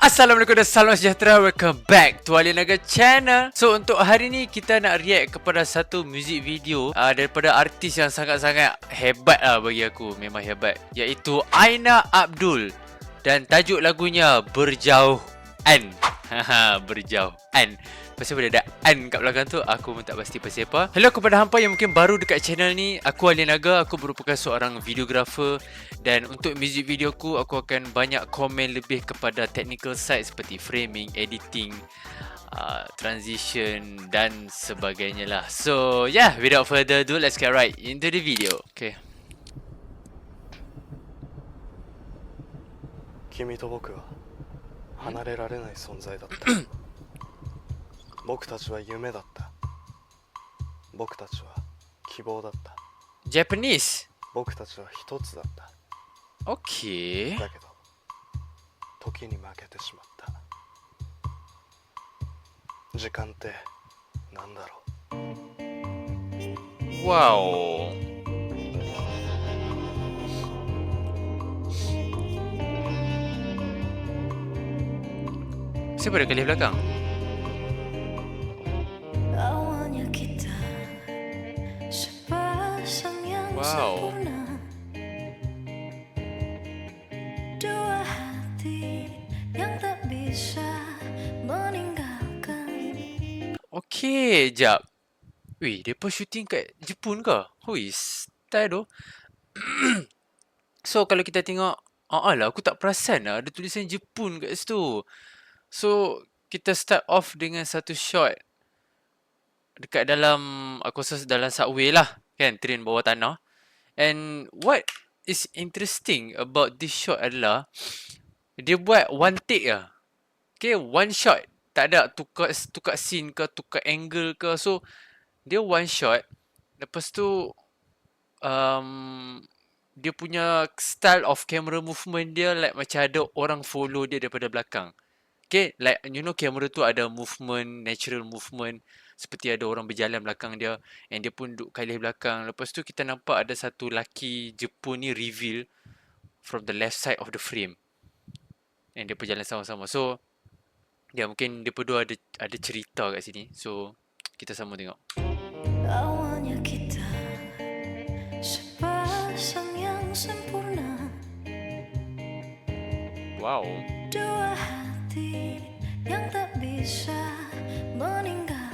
Assalamualaikum dan salam sejahtera. Welcome back to Ali Naga Channel. So untuk hari ni kita nak react kepada satu music video daripada artis yang sangat-sangat hebat lah bagi aku. Memang hebat, iaitu Aina Abdul. Dan tajuk lagunya Berjauhan. Berjauhan. Pasal pada ada an kat belakang tu, aku pun tak pasti pasal apa. Hello kepada hampa yang mungkin baru dekat channel ni. Aku Ali Naga, aku merupakan seorang videographer. Dan untuk music video aku akan banyak komen lebih kepada technical side seperti framing, editing, transition dan sebagainya lah. So yeah, without further ado, let's get right into the video. Okay. 君と僕は離れられない存在だった僕たちは夢だった僕たちは希望だった Japanese. 僕たちは一つだった Okay. だけど時に負けてしまった時間ってなんだろう Wow. Siapa ada kali belakang? Awalnya kita sepasang yang Wow. sempurna, dua hati yang tak bisa meninggalkan. Okay, jap. Weh, mereka shooting kat Jepun ke? Hui, style tu. So, kalau kita tengok, lah, aku tak perasan lah ada tulisan Jepun kat situ. So, kita start off dengan satu shot dekat dalam, aku rasa dalam subway lah, kan, train bawah tanah. And what is interesting about this shot adalah dia buat one take lah. Okay, one shot. Tak ada tukar scene ke, tukar angle ke. So, dia one shot. Lepas tu, dia punya style of camera movement dia like macam ada orang follow dia daripada belakang. Okay, like you know kamera tu ada movement, natural movement. Seperti ada orang berjalan belakang dia. And dia pun duduk kalih belakang. Lepas tu kita nampak ada satu lelaki Jepun ni reveal from the left side of the frame. And dia berjalan sama-sama. So, ya mungkin dia berdua ada cerita kat sini. So, kita sama tengok. Awalnya kita sepasang yang sempurna, Wow. dua hati yang tak bisa meninggalkan.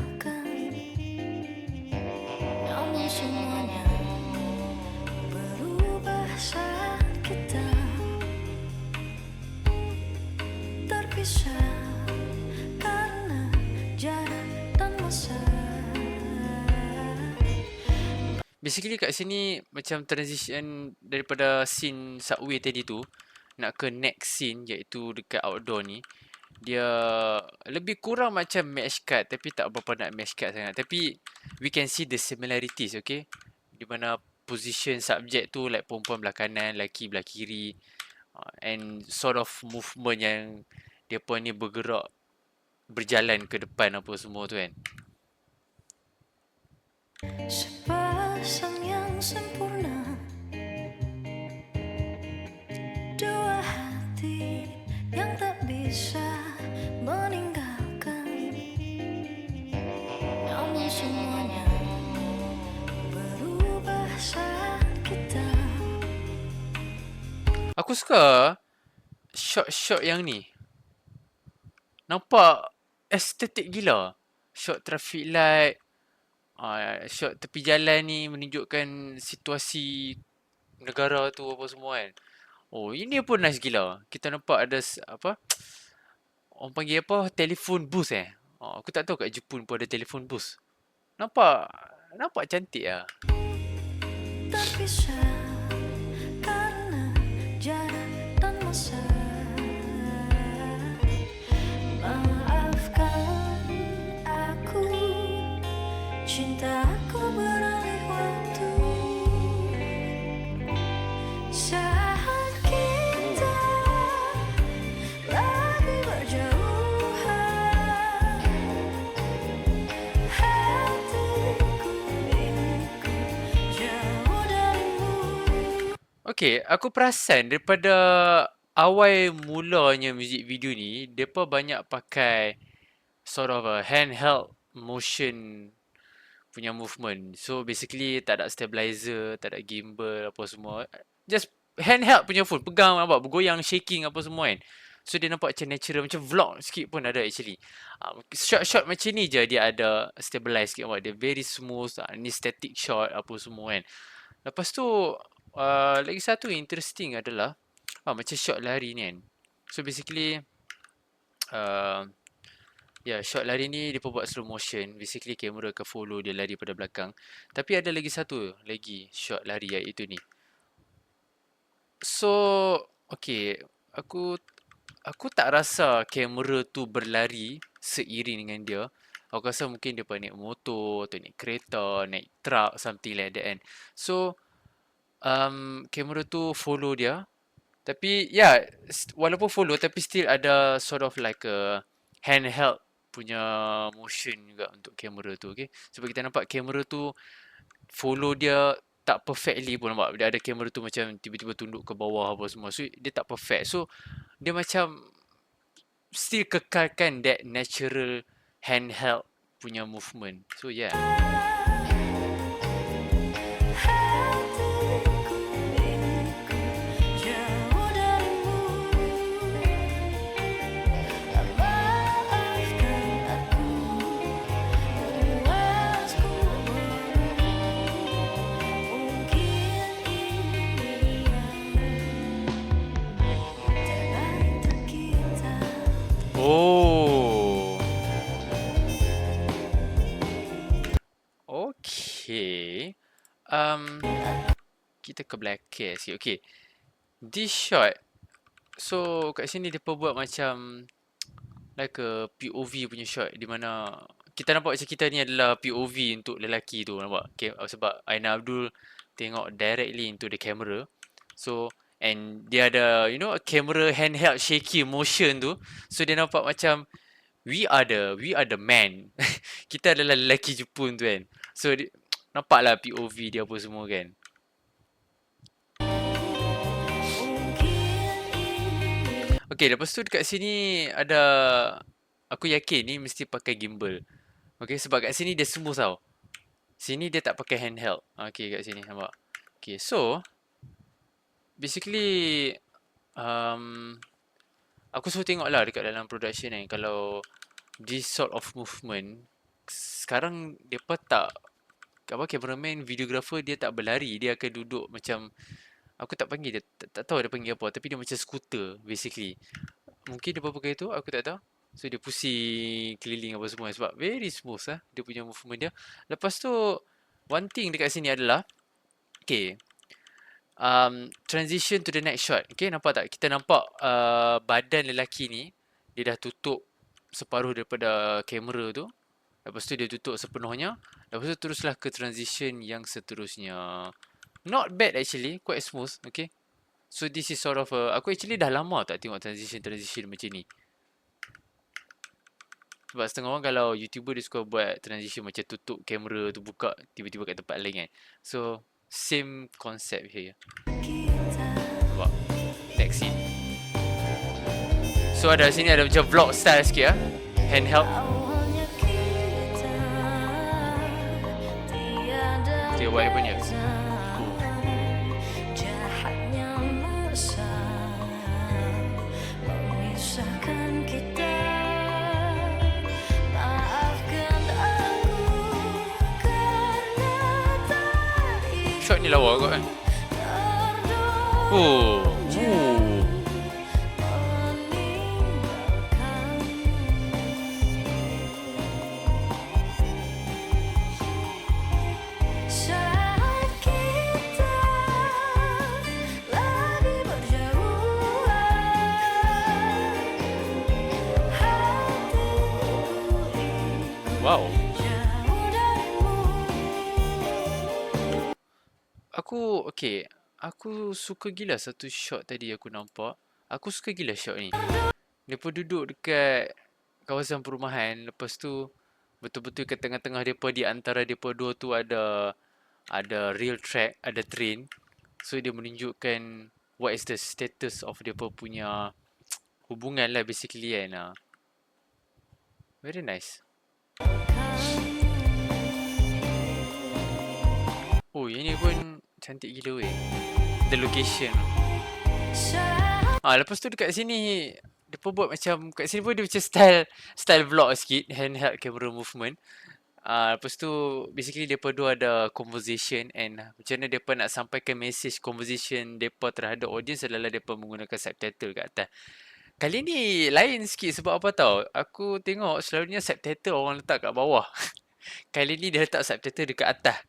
Namun semuanya berubah saat kita terpisah karena jarak dan masa. Basically kat sini macam transition daripada scene subway tadi tu nak ke next scene iaitu dekat outdoor ni. Dia lebih kurang macam match cut tapi tak berapa nak match cut sangat. Tapi we can see the similarities, okay? Di mana position subject tu like perempuan belah kanan, lelaki belah kiri. And sort of movement yang dia pun ni bergerak berjalan ke depan apa semua tu kan. Sepasang yang sempurna, dua hati yang tak bisa meninggalkan. Namun semuanya berubah saat kita. Aku suka shot-shot yang ni. Nampak estetik gila. Shot traffic light, shot tepi jalan ni menunjukkan situasi negara tu apa semua kan. Oh, ini pun nice gila. Kita nampak ada apa? Orang panggil apa? Telephone booth aku tak tahu kat Jepun pun ada telephone booth. Nampak cantik lah. Terpisah karena jarak dan masa. Maafkan aku, cintaku beralih waktu. Saat kita lagi berjauhan, hatiku ingin jauh darimu. Okay, aku perasan daripada awal mulanya music video ni, depa banyak pakai sort of a handheld motion punya movement. So basically tak ada stabilizer, tak ada gimbal apa semua. Just handheld punya phone, pegang nampak bergoyang, shaking apa semua kan. So dia nampak macam natural, macam vlog sikit pun ada actually. Shot-shot macam ni je dia ada stabilize sikit nampak. Dia very smooth, ni static shot apa semua kan. Lepas tu lagi satu interesting adalah macam shot lari ni kan. So basically shot lari ni dia buat slow motion. Basically kamera akan follow dia lari pada belakang. Tapi ada lagi satu lagi shot lari iaitu ni. So, okay, aku tak rasa kamera tu berlari seiring dengan dia. Aku rasa mungkin dia naik motor atau naik kereta, naik truck, something like that kan. So, kamera tu follow dia. Tapi walaupun follow tapi still ada sort of like a handheld punya motion juga untuk kamera tu, okay. Sebab kita nampak kamera tu follow dia tak perfectly pun nampak. Dia ada kamera tu macam tiba-tiba tunduk ke bawah apa semua. So dia tak perfect. So dia macam still kekalkan that natural handheld punya movement. So yeah. Oh. Okay. Kita ke belakang sikit. Okay. This shot. So kat sini dia buat macam like a POV punya shot di mana kita nampak macam kita ni adalah POV untuk lelaki tu nampak. Okay, sebab Aina Abdul tengok directly into the camera. So and dia ada camera handheld shaky motion tu. So dia nampak macam we are the man. Kita adalah lelaki Jepun tu kan. So nampaklah POV dia apa semua kan. Okay, lepas tu dekat sini ada, aku yakin ni mesti pakai gimbal. Okay, sebab kat sini dia smooth tau. Sini dia tak pakai handheld. Okay, kat sini nampak. Okay, so basically aku suruh tengok lah dekat dalam production ni. Kalau this sort of movement, sekarang depa tak, cameraman, videographer dia tak berlari. Dia akan duduk macam, aku tak panggil dia, tak tahu dia panggil apa. Tapi dia macam skuter basically. Mungkin dia pakai tu, aku tak tahu. So dia pusing keliling apa semua. Sebab very smooth lah dia punya movement dia. Lepas tu one thing dekat sini adalah, okay, transition to the next shot. Okay, nampak tak? Kita nampak badan lelaki ni, dia dah tutup separuh daripada kamera tu. Lepas tu dia tutup sepenuhnya. Lepas tu teruslah ke transition yang seterusnya. Not bad actually, quite smooth. Okay, so this is sort of aku actually dah lama tak tengok transition macam ni. Sebab setengah orang kalau YouTuber dia suka buat transition macam tutup kamera tu, buka tiba-tiba kat tempat lain kan. So same concept here. Nampak? Next scene. So ada sini ada macam vlog style sikit lah. Handheld. Dia buat apa ni? Shot ni lawa kot kan. Oh. Saat kita lagi berjauhan, hatiku ikut Wow. jauh darimu. Aku suka gila satu shot tadi aku nampak. Aku suka gila shot ni. Mereka duduk dekat kawasan perumahan. Lepas tu betul-betul ke tengah-tengah mereka, di antara mereka dua tu ada rail track, ada train. So dia menunjukkan what is the status of dia punya hubungan lah basically kan. Very nice. Oh, yang ni pun cantik gila weh. The location. Lepas tu dekat sini dia pun buat macam, kat sini pun dia macam style vlog sikit, handheld camera movement. Lepas tu basically depa dua ada conversation and macam mana depa nak sampaikan message conversation depa terhadap audience adalah depa menggunakan subtitle kat atas. Kali ni lain sikit sebab apa tau? Aku tengok selalunya subtitle orang letak kat bawah. Kali ni dia letak subtitle dekat atas.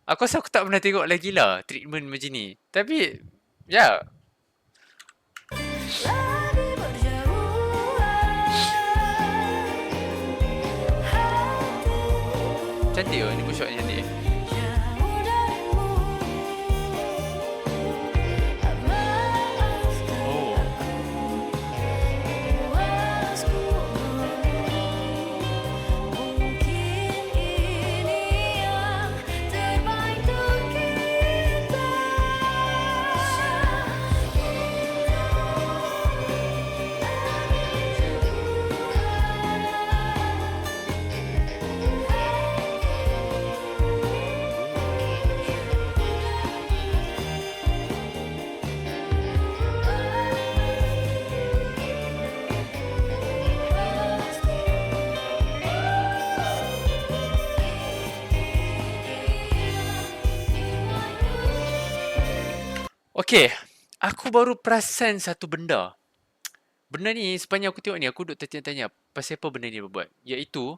Aku rasa aku tak pernah tengok lagi lah treatment macam ni. Tapi ya, Lagi berjauhan hati cantik oh, ni pun shot yang cantik. jauh darimu. Maafkan Oh, puasku. Mungkin ini yang terbaik untuk kita. okay. Aku baru perasan satu benda. Benda ni sepanjang aku tengok ni aku duk tertanya-tanya pasal apa benda ni dia buat. Iaitu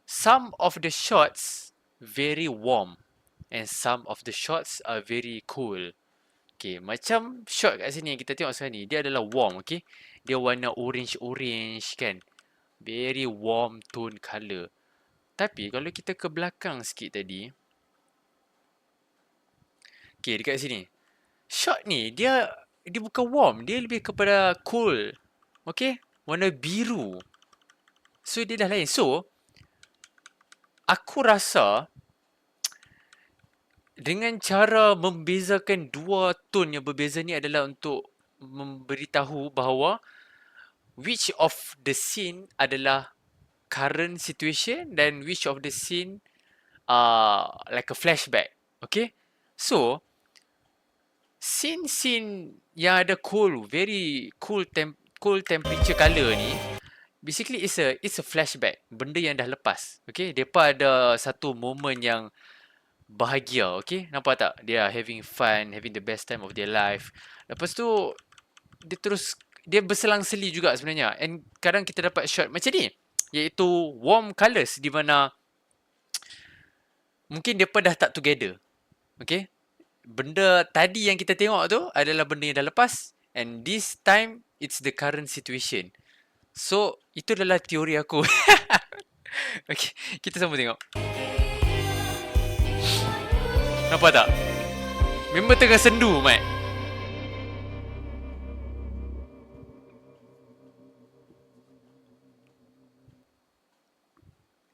some of the shots very warm and some of the shots are very cool. Okay, macam shot kat sini yang kita tengok sekarang ni, dia adalah warm, okay. Dia warna orange-orange kan. Very warm tone colour. Tapi kalau kita ke belakang sikit tadi, okay, dekat sini. Shot ni dia bukan warm, dia lebih kepada cool. Okay, warna biru. So dia dah lain. So aku rasa dengan cara membezakan dua tone yang berbeza ni adalah untuk memberitahu bahawa which of the scene adalah current situation dan which of the scene like a flashback. Okay, so scene yang ada very cool temperature colour ni basically it's a flashback, benda yang dah lepas. Okay, depa ada satu moment yang bahagia, okay, nampak tak? Dia having fun, having the best time of their life. Lepas tu dia berselang-seli juga sebenarnya. And kadang kita dapat shot macam ni, iaitu warm colours di mana mungkin depa dah tak together. Okay, benda tadi yang kita tengok tu adalah benda yang dah lepas, and this time it's the current situation. So itu adalah teori aku. Okay, kita sama tengok. Nampak tak? Member tengah sendu, Mat.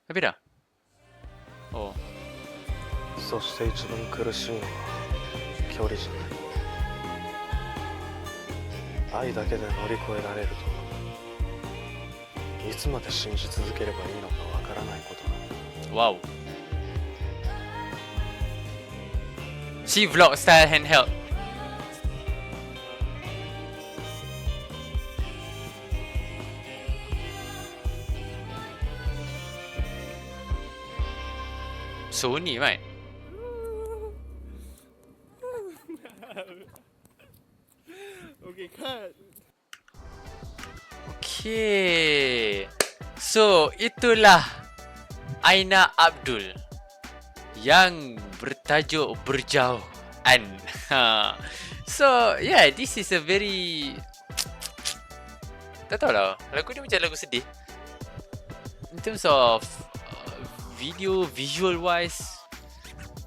Habis dah? Oh. そして一番苦しいのは距離じゃない愛だけで乗り越えられるといつまで信じ続ければいいのかわからないことだ Wow. She vlog style handheld. Sony, right? Okay, cut. Okay. So, itulah Aina Abdul yang bertajuk Berjauhan. So, yeah, this is a very... Tak tahu lah, lagu ni macam lagu sedih. In terms of visual wise,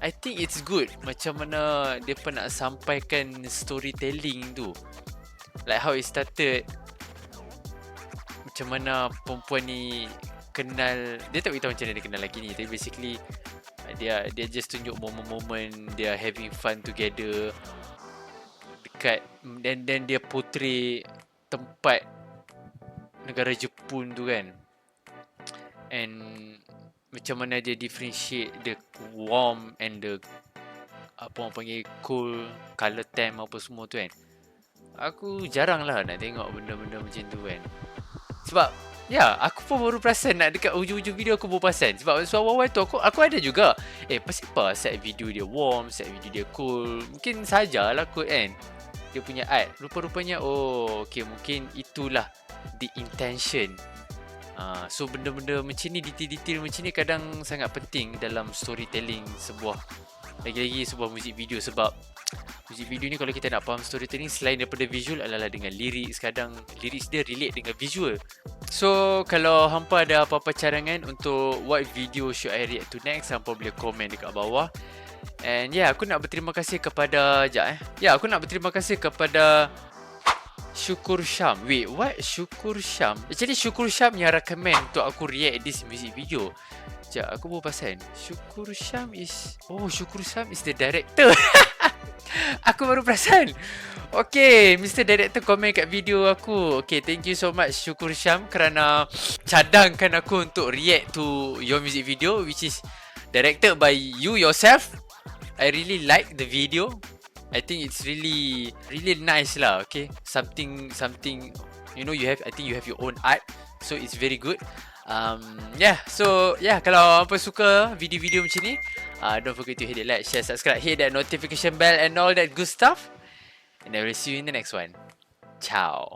I think it's good. Macam mana dia pun nak sampaikan storytelling tu, like how it started, macam mana perempuan ni kenal. Dia tak beritahu macam mana dia kenal lelaki ni, tapi basically dia just tunjuk momen-momen dia having fun together dekat then dia portray tempat negara Jepun tu kan. And macam mana dia differentiate the warm and the apa orang panggil cool, color time apa semua tu kan. Aku jarang lah nak tengok benda-benda macam tu kan. Sebab ya, aku pun baru perasan nak dekat hujung-hujung video aku baru perasan. Sebab awal-awal tu aku ada juga. Pasal apa set video dia warm, set video dia cool. Mungkin sajalah kot kan. Dia punya art. Rupa-rupanya okay, mungkin itulah the intention. So benda-benda macam ni, detail-detail macam ni kadang sangat penting dalam storytelling sebuah, lagi-lagi sebuah music video. Sebab music video ni kalau kita nak faham storytelling selain daripada visual adalah dengan lirik. Kadang lirik dia relate dengan visual. So kalau hampa ada apa-apa cadangan untuk what video should I react to next, hampa boleh komen dekat bawah. And yeah, aku nak berterima kasih kepada aku nak berterima kasih kepada Syukur Syam. Wait, what? Syukur Syam? Actually Syukur Syam yang recommend untuk aku react this music video. Sekejap, aku baru perasan. Syukur Syam is the director. Aku baru perasan. Okay, Mr. Director komen kat video aku. Okay, thank you so much Syukur Syam kerana cadangkan aku untuk react to your music video, which is directed by you yourself. I really like the video. I think it's really nice lah. Okay, something you know, I think you have your own art, so it's very good. So kalau apa suka video-video macam ni, don't forget to hit the like, share, subscribe, hit that notification bell and all that good stuff. And I will see you in the next one. Ciao.